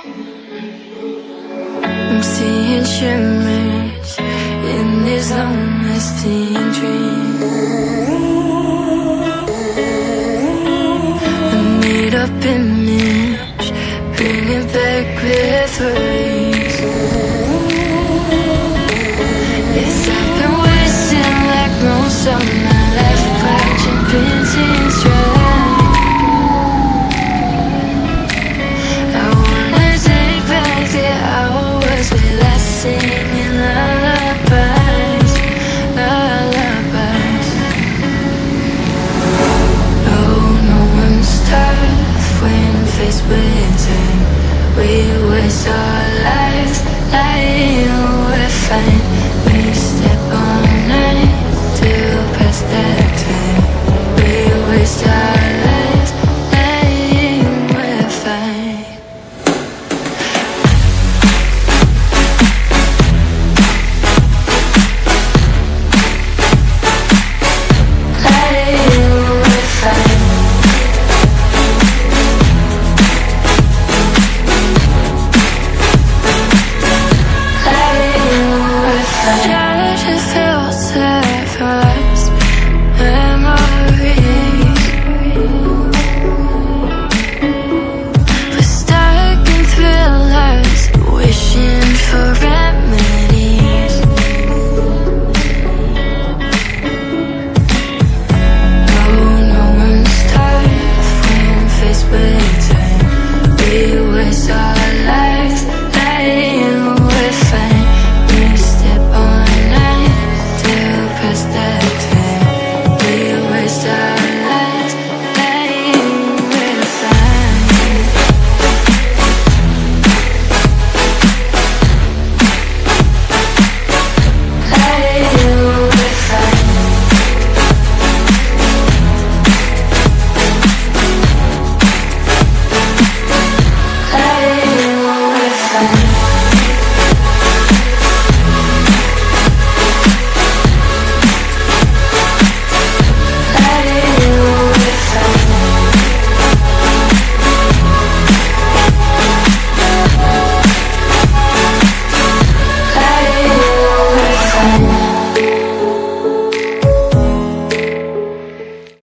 I'm seeing shimmers in these long-lasting dreams. A made-up image, bringing back memories. Yes, I've been wasting like most of my life, watching paintings dry. I wanna take back the hours we last singing lullabies, lullabies. Oh, no one's tough when faced with time. We waste our lives lying, we're fine. We step all night to pass that time. We waste our lives lying, we're fine. Lying, we're fine. Try to filter past memories. We're stuck in thrillers, wishing for remedies. Oh, no one's tough when faced with time. We waste our